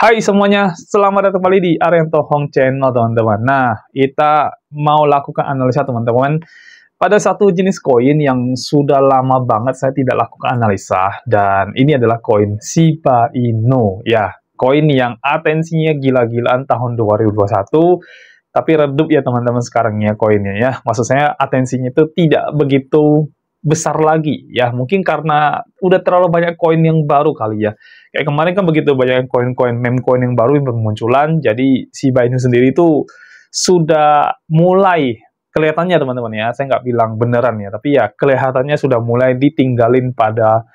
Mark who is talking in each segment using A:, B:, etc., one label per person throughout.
A: Hai semuanya, selamat datang kembali di Arianto Hong Channel teman-teman. Nah, kita mau lakukan analisa teman-teman pada satu jenis koin yang sudah lama banget saya tidak lakukan analisa, dan ini adalah koin Shiba Inu ya. Koin yang atensinya gila-gilaan tahun 2021, tapi redup ya teman-teman sekarang ya koinnya ya. Maksud saya atensinya itu tidak begitu besar lagi ya, mungkin karena udah terlalu banyak koin yang baru kali ya. Kayak kemarin kan begitu banyak koin-koin, meme koin yang baru yang bermunculan, jadi Shiba Inu sendiri itu sudah mulai kelihatannya teman-teman ya, saya nggak bilang beneran ya, tapi ya kelihatannya sudah mulai ditinggalin pada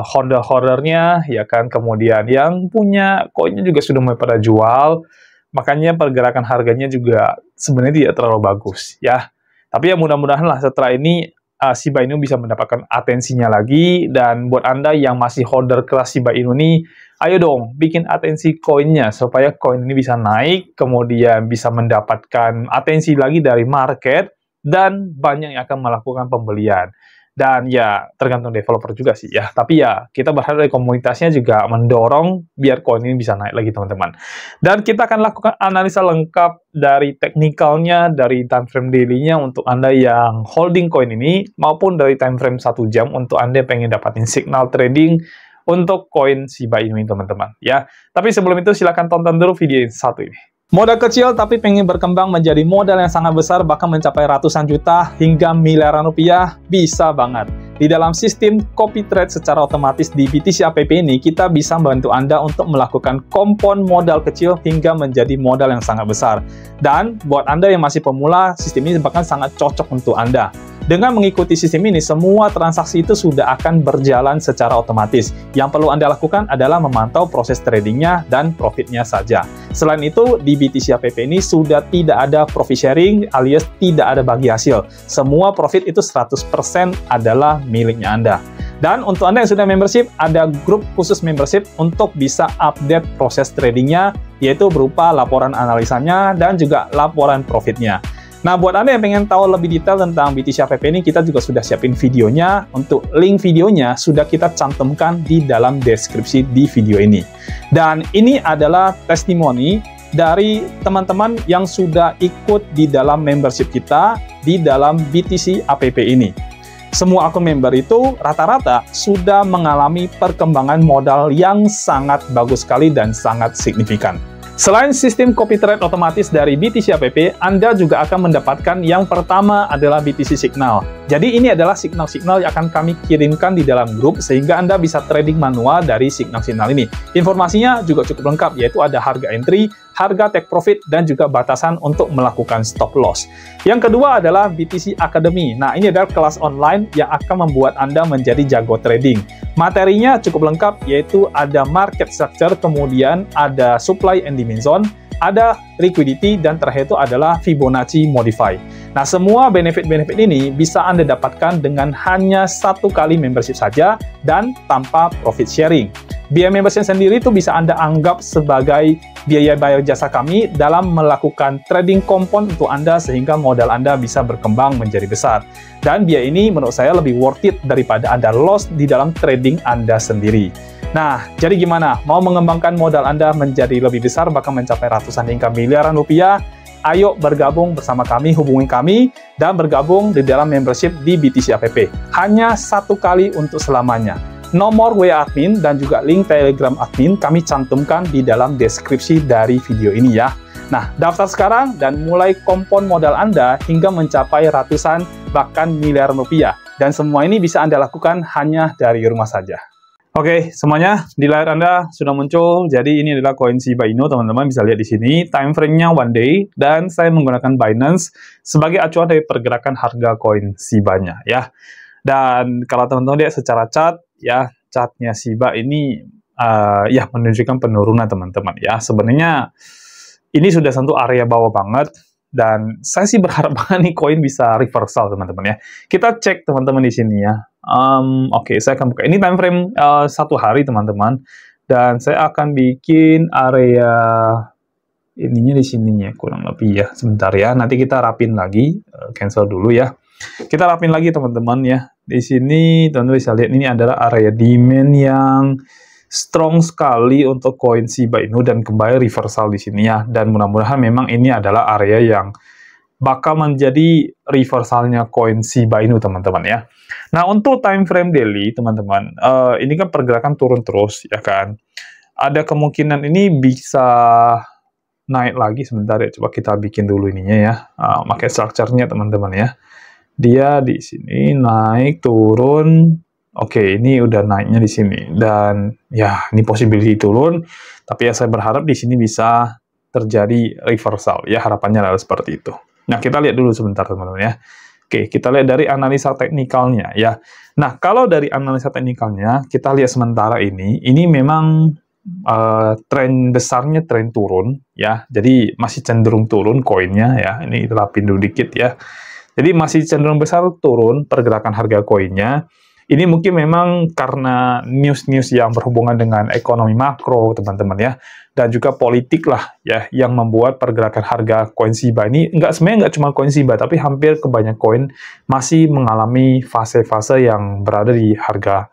A: holder-holdernya ya kan. Kemudian yang punya koinnya juga sudah mulai pada jual, makanya pergerakan harganya juga sebenarnya tidak terlalu bagus ya. Tapi ya mudah-mudahan lah setelah ini Shiba Inu bisa mendapatkan atensinya lagi. Dan buat Anda yang masih holder kelas Shiba Inu nih, ayo dong bikin atensi koinnya supaya koin ini bisa naik, kemudian bisa mendapatkan atensi lagi dari market, dan banyak yang akan melakukan pembelian. Dan ya tergantung developer juga sih ya, tapi ya kita berharap dari komunitasnya juga mendorong biar koin ini bisa naik lagi teman-teman. Dan kita akan lakukan analisa lengkap dari teknikalnya, dari time frame daily-nya untuk Anda yang holding koin ini, maupun dari time frame 1 jam untuk Anda yang pengen dapatin signal trading untuk koin Shiba Inu ini teman-teman ya. Tapi sebelum itu silahkan tonton dulu video yang satu ini. Modal kecil tapi pengen berkembang menjadi modal yang sangat besar, bahkan mencapai ratusan juta hingga miliaran rupiah, bisa banget. Di dalam sistem copy trade secara otomatis di BTC App ini, kita bisa membantu Anda untuk melakukan kompon modal kecil hingga menjadi modal yang sangat besar. Dan buat Anda yang masih pemula, sistem ini bahkan sangat cocok untuk Anda. Dengan mengikuti sistem ini, semua transaksi itu sudah akan berjalan secara otomatis. Yang perlu Anda lakukan adalah memantau proses tradingnya dan profitnya saja. Selain itu, di BTC App ini sudah tidak ada profit sharing alias tidak ada bagi hasil. Semua profit itu 100% adalah miliknya Anda. Dan untuk Anda yang sudah membership, ada grup khusus membership untuk bisa update proses tradingnya, yaitu berupa laporan analisanya dan juga laporan profitnya. Nah, buat Anda yang pengen tahu lebih detail tentang BTC App ini, kita juga sudah siapin videonya. Untuk link videonya sudah kita cantumkan di dalam deskripsi di video ini. Dan ini adalah testimoni dari teman-teman yang sudah ikut di dalam membership kita di dalam BTC App ini. Semua akun member itu rata-rata sudah mengalami perkembangan modal yang sangat bagus sekali dan sangat signifikan. Selain sistem copy trade otomatis dari BTC App, Anda juga akan mendapatkan yang pertama adalah BTC Signal. Jadi ini adalah signal-signal yang akan kami kirimkan di dalam grup sehingga Anda bisa trading manual dari signal-signal ini. Informasinya juga cukup lengkap, yaitu ada harga entry, harga take profit, dan juga batasan untuk melakukan stop loss. Yang kedua adalah BTC Academy. Nah, ini adalah kelas online yang akan membuat Anda menjadi jago trading. Materinya cukup lengkap, yaitu ada market structure, kemudian ada supply and demand zone, ada liquidity, dan terakhir itu adalah Fibonacci Modify. Nah, semua benefit-benefit ini bisa Anda dapatkan dengan hanya 1 kali membership saja dan tanpa profit sharing. Biaya membership sendiri itu bisa Anda anggap sebagai biaya bayar jasa kami dalam melakukan trading kompon untuk Anda sehingga modal Anda bisa berkembang menjadi besar. Dan biaya ini menurut saya lebih worth it daripada Anda loss di dalam trading Anda sendiri. Nah, jadi gimana? Mau mengembangkan modal Anda menjadi lebih besar, bahkan mencapai ratusan hingga miliaran rupiah? Ayo bergabung bersama kami, hubungi kami, dan bergabung di dalam membership di BTC App. Hanya 1 kali untuk selamanya. Nomor WA admin dan juga link Telegram admin kami cantumkan di dalam deskripsi dari video ini ya. Nah, daftar sekarang dan mulai kompon modal Anda hingga mencapai ratusan bahkan miliaran rupiah. Dan semua ini bisa Anda lakukan hanya dari rumah saja. Oke, semuanya di layar Anda sudah muncul. Jadi ini adalah koin Shiba Inu, teman-teman bisa lihat di sini. Time frame-nya 1 day, dan saya menggunakan Binance sebagai acuan dari pergerakan harga koin Shiba-nya ya. Dan kalau teman-teman lihat secara chart, ya chartnya Shiba ini ya menunjukkan penurunan teman-teman ya. Sebenarnya ini sudah sentuh area bawah banget, dan saya sih berharap banget nih koin bisa reversal teman-teman ya. Kita cek teman-teman di sini ya. Oke, saya akan buka ini time frame 1 hari teman-teman, dan saya akan bikin area ininya di sininya kurang lebih ya. Sebentar ya, nanti kita rapin lagi, cancel dulu ya. Kita rapin lagi teman-teman ya. Di sini teman-teman bisa lihat ini adalah area demand yang strong sekali untuk koin Shiba Inu dan kembali reversal di sini ya. Dan mudah-mudahan memang ini adalah area yang bakal menjadi reversalnya koin Shiba Inu, teman-teman ya. Nah, untuk time frame daily, teman-teman, ini kan pergerakan turun terus, ya kan. Ada kemungkinan ini bisa naik lagi sebentar ya. Coba kita bikin dulu ininya ya. Pakai structure-nya, teman-teman ya. Dia di sini naik, turun. Oke, ini udah naiknya di sini. Dan ya, ini possibility turun. Tapi ya saya berharap di sini bisa terjadi reversal. Ya, harapannya adalah seperti itu. Nah, kita lihat dulu sebentar, teman-teman ya. Oke, kita lihat dari analisa teknikalnya ya. Nah, kalau dari analisa teknikalnya, kita lihat sementara ini memang tren besarnya tren turun ya. Jadi masih cenderung turun koinnya ya. Ini rapin dulu dikit ya. Jadi masih cenderung besar turun pergerakan harga koinnya. Ini mungkin memang karena news-news yang berhubungan dengan ekonomi makro, teman-teman ya. Dan juga politik lah ya, yang membuat pergerakan harga koin Shiba ini, sebenarnya nggak cuma koin Shiba, tapi hampir kebanyakan koin masih mengalami fase-fase yang berada di harga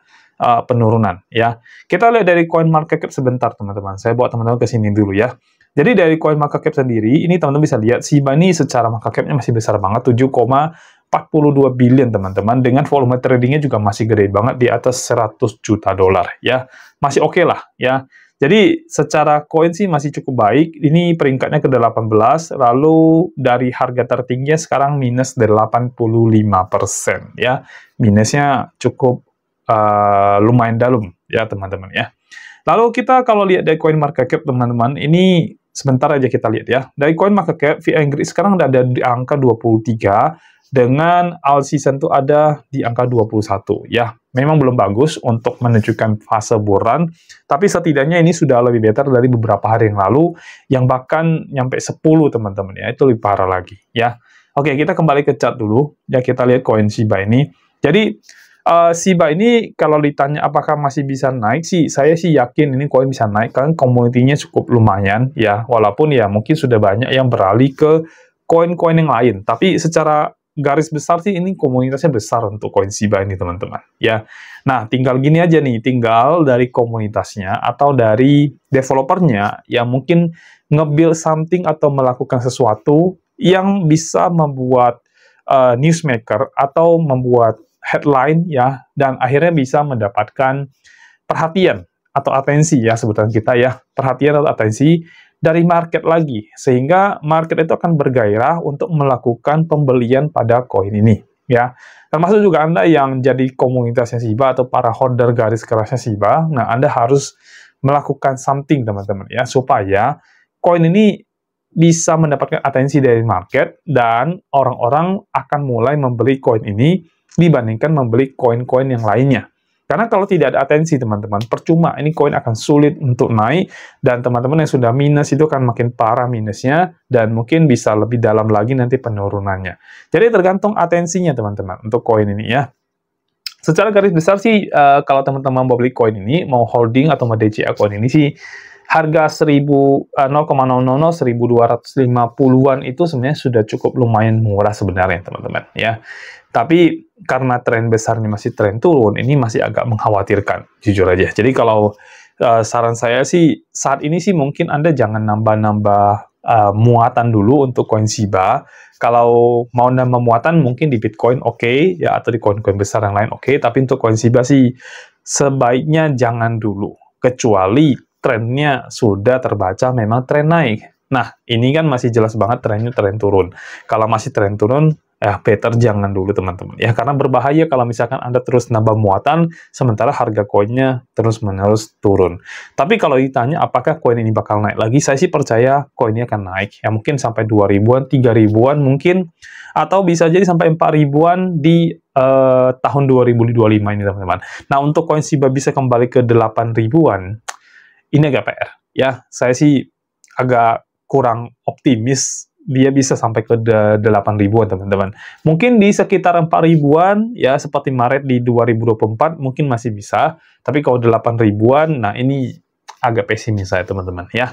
A: penurunan ya. Kita lihat dari coin market cap sebentar, teman-teman. Saya bawa teman-teman ke sini dulu ya. Jadi dari coin market cap sendiri, ini teman-teman bisa lihat, Shiba ini secara market cap-nya masih besar banget, 7,42 billion, teman-teman. Dengan volume tradingnya juga masih gede banget, di atas 100 juta dolar, ya. Masih oke lah, ya. Jadi, secara koin sih masih cukup baik. Ini peringkatnya ke-18, lalu dari harga tertingginya sekarang minus 85%, ya. Minusnya cukup lumayan dalam, ya, teman-teman, ya. Lalu kita kalau lihat dari coin market cap, teman-teman, ini sebentar aja kita lihat ya. Dari coin market cap, VN Inggris sekarang ada di angka 23, dengan all season itu ada di angka 21 ya. Memang belum bagus untuk menunjukkan fase bull run, tapi setidaknya ini sudah lebih better dari beberapa hari yang lalu, yang bahkan nyampe 10, teman-teman ya. Itu lebih parah lagi ya. Oke, kita kembali ke chart dulu. Ya, kita lihat koin Shiba ini. Jadi, Shiba ini kalau ditanya apakah masih bisa naik sih, saya sih yakin ini koin bisa naik, karena komunitinya cukup lumayan ya, walaupun ya mungkin sudah banyak yang beralih ke koin-koin yang lain, tapi secara garis besar sih ini komunitasnya besar untuk koin Shiba ini, teman-teman ya. Nah, tinggal gini aja nih, tinggal dari komunitasnya atau dari developernya yang mungkin nge-build something atau melakukan sesuatu yang bisa membuat newsmaker atau membuat headline ya, dan akhirnya bisa mendapatkan perhatian atau atensi ya, sebutan kita ya, perhatian atau atensi dari market lagi, sehingga market itu akan bergairah untuk melakukan pembelian pada koin ini ya. Termasuk juga Anda yang jadi komunitasnya Shiba atau para holder garis kerasnya Shiba. Nah, Anda harus melakukan something, teman-teman ya, supaya koin ini bisa mendapatkan atensi dari market dan orang-orang akan mulai membeli koin ini dibandingkan membeli koin-koin yang lainnya. Karena kalau tidak ada atensi, teman-teman, percuma. Ini koin akan sulit untuk naik, dan teman-teman yang sudah minus itu akan makin parah minusnya, dan mungkin bisa lebih dalam lagi nanti penurunannya. Jadi tergantung atensinya, teman-teman, untuk koin ini ya. Secara garis besar sih, kalau teman-teman mau beli koin ini, mau holding atau mau DCA koin ini sih, harga 0,00 1250-an itu sebenarnya sudah cukup lumayan murah sebenarnya, teman-teman ya. Tapi karena tren besarnya masih tren turun, ini masih agak mengkhawatirkan, jujur aja. Jadi kalau saran saya sih, saat ini sih mungkin Anda jangan nambah-nambah muatan dulu untuk koin Shiba. Kalau mau nambah muatan mungkin di Bitcoin oke, ya, atau di koin-koin besar yang lain oke, tapi untuk koin Shiba sih sebaiknya jangan dulu, kecuali trennya sudah terbaca memang tren naik. Nah, ini kan masih jelas banget trennya tren turun. Kalau masih tren turun, better jangan dulu, teman-teman. Ya, karena berbahaya kalau misalkan Anda terus nambah muatan, sementara harga koinnya terus-menerus turun. Tapi kalau ditanya apakah koin ini bakal naik lagi, saya sih percaya koinnya akan naik. Ya, mungkin sampai 2.000-an, 3.000-an mungkin, atau bisa jadi sampai 4.000-an di tahun 2025 ini, teman-teman. Nah, untuk koin Shiba bisa kembali ke 8.000-an, ini agak PR. Ya, saya sih agak kurang optimis dia bisa sampai ke 8.000-an, teman-teman. Mungkin di sekitar 4.000-an, ya, seperti Maret di 2024, mungkin masih bisa. Tapi kalau 8.000-an, nah ini agak pesimis saya, teman-teman, ya.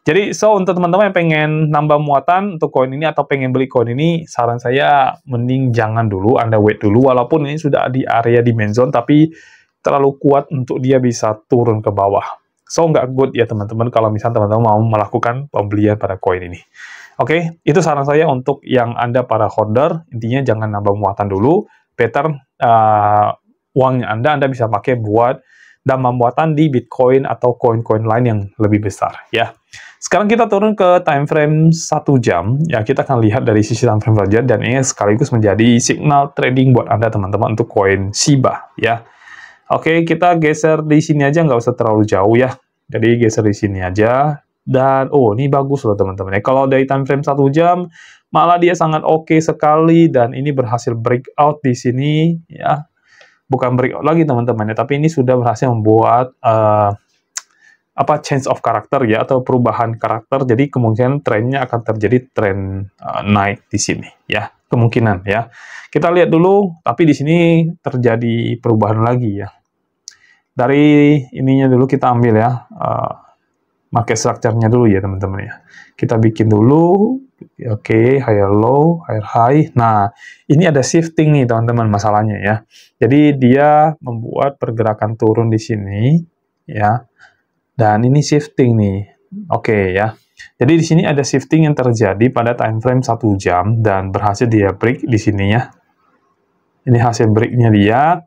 A: Jadi, untuk teman-teman yang pengen nambah muatan untuk koin ini atau pengen beli koin ini, saran saya mending jangan dulu, Anda wait dulu, walaupun ini sudah di area dimension, tapi terlalu kuat untuk dia bisa turun ke bawah. So, nggak good ya teman-teman kalau misalnya teman-teman mau melakukan pembelian pada koin ini. Oke, itu saran saya untuk yang Anda para holder. Intinya jangan nambah muatan dulu. Better uangnya Anda bisa pakai buat nambah muatan di Bitcoin atau koin-koin lain yang lebih besar ya. Sekarang kita turun ke time frame 1 jam. Ya, kita akan lihat dari sisi time frame saja, dan ini sekaligus menjadi signal trading buat Anda teman-teman untuk koin Shiba ya. Oke, kita geser di sini aja, nggak usah terlalu jauh ya. Jadi geser di sini aja. Dan, oh ini bagus loh teman-teman. Kalau dari time frame 1 jam, malah dia sangat oke sekali. Dan ini berhasil breakout di sini ya. Bukan breakout lagi teman-teman ya, tapi ini sudah berhasil membuat change of karakter ya, atau perubahan karakter. Jadi kemungkinan trennya akan terjadi tren naik di sini ya, kemungkinan ya. Kita lihat dulu, tapi di sini terjadi perubahan lagi ya. Dari ininya dulu kita ambil ya, market structure-nya dulu ya teman-teman ya. Kita bikin dulu, oke, higher low, higher high. Nah, ini ada shifting nih teman-teman masalahnya ya. Jadi dia membuat pergerakan turun di sini ya. Dan ini shifting nih. Oke ya. Jadi di sini ada shifting yang terjadi pada time frame 1 jam dan berhasil dia break di sini ya. Ini hasil breaknya dia.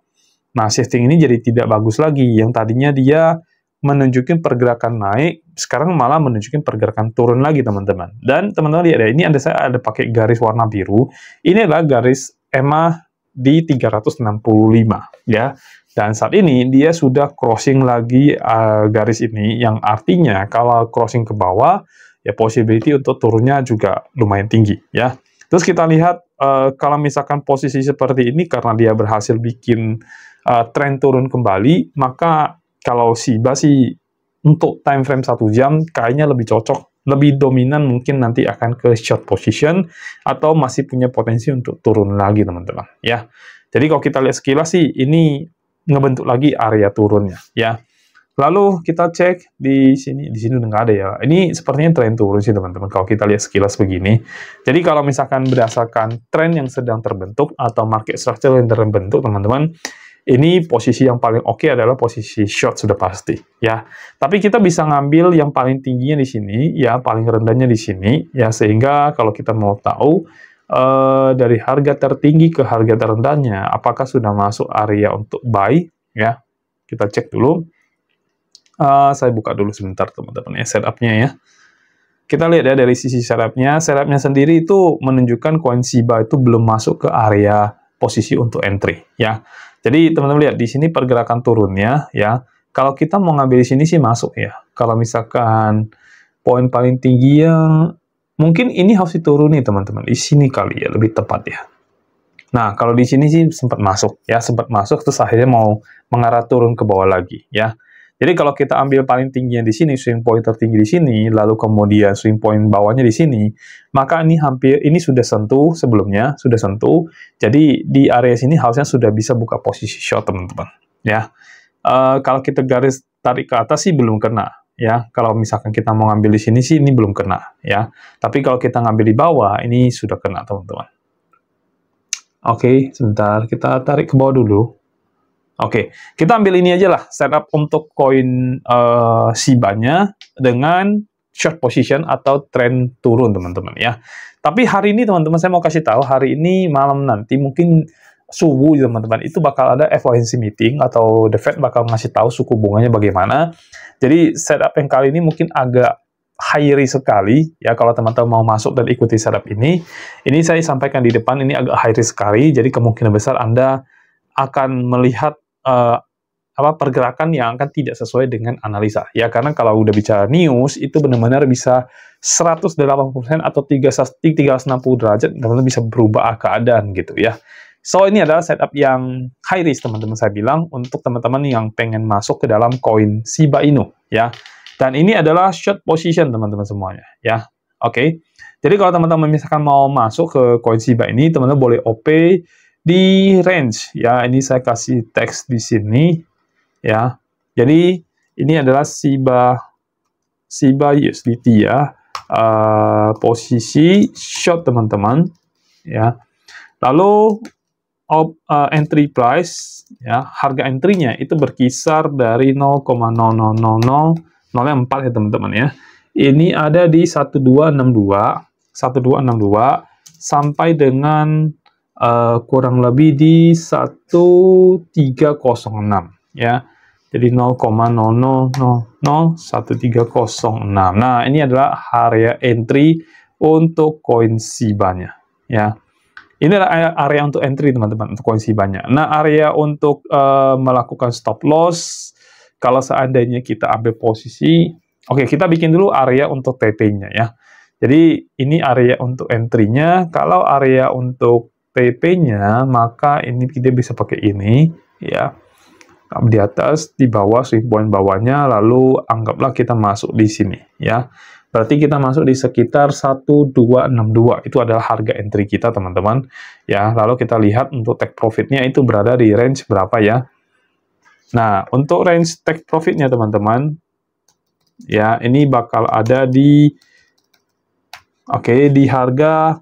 A: Nah, shifting ini jadi tidak bagus lagi. Yang tadinya dia menunjukkan pergerakan naik, sekarang malah menunjukkan pergerakan turun lagi, teman-teman. Dan teman-teman lihat ya, ini saya ada pakai garis warna biru. Ini adalah garis EMA di 365 ya. Dan saat ini dia sudah crossing lagi garis ini, yang artinya kalau crossing ke bawah, ya possibility untuk turunnya juga lumayan tinggi ya. Terus kita lihat kalau misalkan posisi seperti ini karena dia berhasil bikin tren turun kembali, maka kalau Shiba sih untuk time frame 1 jam kayaknya lebih cocok, lebih dominan mungkin nanti akan ke short position atau masih punya potensi untuk turun lagi teman-teman ya. Jadi kalau kita lihat sekilas sih ini ngebentuk lagi area turunnya ya. Lalu kita cek di sini udah nggak ada ya. Ini sepertinya tren turun sih teman-teman kalau kita lihat sekilas begini. Jadi kalau misalkan berdasarkan tren yang sedang terbentuk atau market structure yang terbentuk teman-teman, ini posisi yang paling oke adalah posisi short sudah pasti ya. Tapi kita bisa ngambil yang paling tingginya di sini ya, paling rendahnya di sini ya, sehingga kalau kita mau tahu dari harga tertinggi ke harga terendahnya apakah sudah masuk area untuk buy ya. Kita cek dulu. Saya buka dulu sebentar teman-teman ya setupnya ya. Kita lihat ya dari sisi setupnya sendiri itu menunjukkan koin Shiba itu belum masuk ke area posisi untuk entry ya. Jadi teman-teman lihat di sini pergerakan turunnya ya. Kalau kita mau ngambil di sini sih masuk ya. Kalau misalkan poin paling tinggi yang mungkin ini harus dituruni teman-teman. Di sini kali ya lebih tepat ya. Nah, kalau di sini sih sempat masuk ya, sempat masuk terus akhirnya mau mengarah turun ke bawah lagi ya. Jadi kalau kita ambil paling tingginya di sini, swing point tertinggi di sini, lalu kemudian swing point bawahnya di sini, maka ini sudah sentuh sebelumnya, sudah sentuh. Jadi di area sini harusnya sudah bisa buka posisi short teman-teman. Ya, kalau kita garis tarik ke atas sih belum kena. Ya, kalau misalkan kita mau ngambil di sini sih ini belum kena. Ya, tapi kalau kita ngambil di bawah ini sudah kena teman-teman. Oke, sebentar kita tarik ke bawah dulu. Oke, kita ambil ini aja lah, setup untuk koin Shiba-nya dengan short position atau tren turun, teman-teman ya. Tapi hari ini, teman-teman, saya mau kasih tahu, hari ini malam nanti, mungkin subuh, teman-teman, itu bakal ada FOMC meeting, atau The Fed bakal ngasih tahu suku bunganya bagaimana. Jadi, setup yang kali ini mungkin agak high risk sekali, ya, kalau teman-teman mau masuk dan ikuti setup ini saya sampaikan di depan, ini agak high risk sekali, jadi kemungkinan besar Anda akan melihat pergerakan yang akan tidak sesuai dengan analisa ya, karena kalau udah bicara news itu benar-benar bisa 180% atau 360 derajat teman-teman bisa berubah keadaan gitu ya. So ini adalah setup yang high risk teman-teman, saya bilang untuk teman-teman yang pengen masuk ke dalam koin Shiba Inu ya. Dan ini adalah short position teman-teman semuanya ya. Oke. Jadi kalau teman-teman misalkan mau masuk ke koin Shiba ini, teman-teman boleh OP di range ya. Ini saya kasih teks di sini ya. Jadi ini adalah Shiba USDT ya, posisi short teman-teman ya. Lalu entry price, ya, harga entry-nya itu berkisar dari 0,00004 ya teman-teman ya. Ini ada di 1262 sampai dengan kurang lebih di 1306 ya. Jadi 0,0001,306. Nah, ini adalah area entry untuk koin Shiba-nya ya. Ini adalah area untuk entry teman-teman untuk koin Shiba-nya. Nah, area untuk melakukan stop loss kalau seandainya kita ambil posisi, oke, kita bikin dulu area untuk TP-nya ya. Jadi ini area untuk entry-nya. Kalau area untuk TP-nya, maka ini kita bisa pakai ini ya. Di atas, di bawah, swing point bawahnya, lalu anggaplah kita masuk di sini ya. Berarti kita masuk di sekitar 1262. Itu adalah harga entry kita teman-teman ya. Lalu kita lihat untuk take profit-nya itu berada di range berapa ya. Nah, untuk range take profit-nya teman-teman ya, ini bakal ada di di harga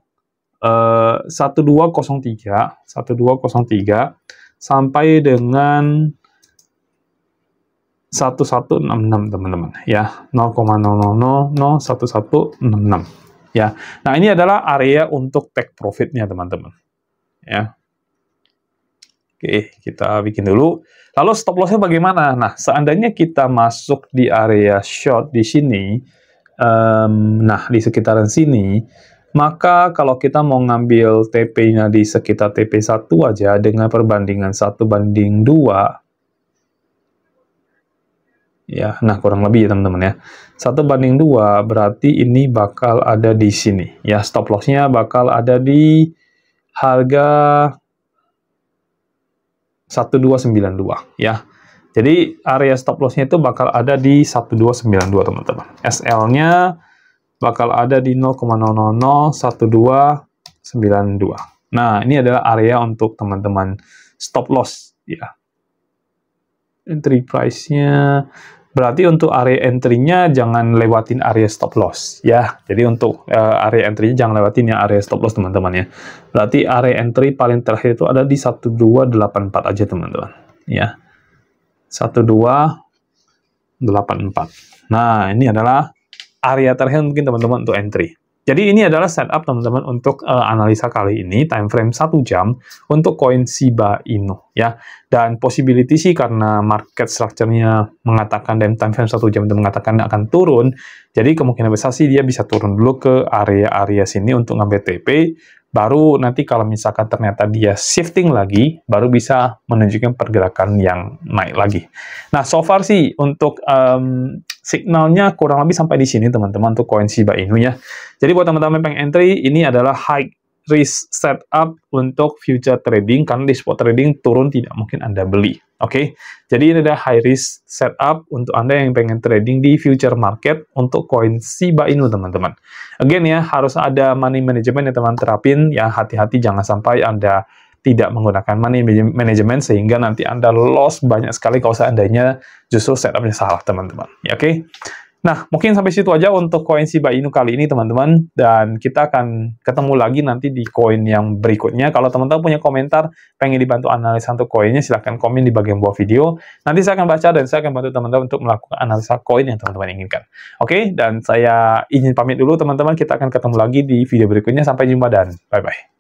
A: 1203 sampai dengan 1166 teman-teman ya, 0,0001166 ya. Nah, ini adalah area untuk take profit-nya teman-teman ya. Oke, kita bikin dulu. Lalu stop loss-nya bagaimana? Nah, seandainya kita masuk di area short di sini, nah di sekitaran sini, maka kalau kita mau ngambil TP-nya di sekitar TP1 aja dengan perbandingan 1:2, ya, nah kurang lebih ya teman-teman ya. 1:2 berarti ini bakal ada di sini. Ya, stop loss-nya bakal ada di harga 1292 ya. Jadi area stop loss-nya itu bakal ada di 1292 teman-teman. SL-nya bakal ada di 0,0001292. Nah, ini adalah area untuk teman-teman stop loss ya. Entry price-nya, berarti untuk area entry-nya jangan lewatin area stop loss ya. Jadi untuk area entry-nya jangan lewatin yang area stop loss teman-teman ya. Berarti area entry paling terakhir itu ada di 1284 aja teman-teman ya. 1284. Nah, ini adalah area terakhir mungkin teman-teman untuk entry. Jadi ini adalah setup teman-teman untuk analisa kali ini, time frame 1 jam untuk koin Shiba Inu ya. Dan possibility sih karena market structure-nya mengatakan dan time frame 1 jam itu mengatakan akan turun, jadi kemungkinan besar sih dia bisa turun dulu ke area-area sini untuk ngambil TP, baru nanti kalau misalkan ternyata dia shifting lagi, baru bisa menunjukkan pergerakan yang naik lagi. Nah, so far sih untuk signalnya kurang lebih sampai di sini teman-teman untuk koin Shiba Inu ya. Jadi buat teman-teman yang pengen entry, ini adalah high risk setup untuk future trading, karena di spot trading turun tidak mungkin Anda beli. Oke, jadi ini adalah high risk setup untuk Anda yang pengen trading di future market untuk koin Shiba Inu teman-teman. Again ya, harus ada money management yang teman terapin ya. Hati-hati jangan sampai Anda tidak menggunakan money management sehingga nanti Anda loss banyak sekali kalau seandainya justru setupnya salah teman-teman. Ya, oke. Nah, mungkin sampai situ aja untuk koin Shiba Inu kali ini teman-teman, dan kita akan ketemu lagi nanti di koin yang berikutnya. Kalau teman-teman punya komentar, pengen dibantu analisa untuk koinnya, silahkan komen di bagian bawah video. Nanti saya akan baca dan saya akan bantu teman-teman untuk melakukan analisa koin yang teman-teman inginkan. Oke, dan saya izin pamit dulu teman-teman, kita akan ketemu lagi di video berikutnya. Sampai jumpa dan bye-bye.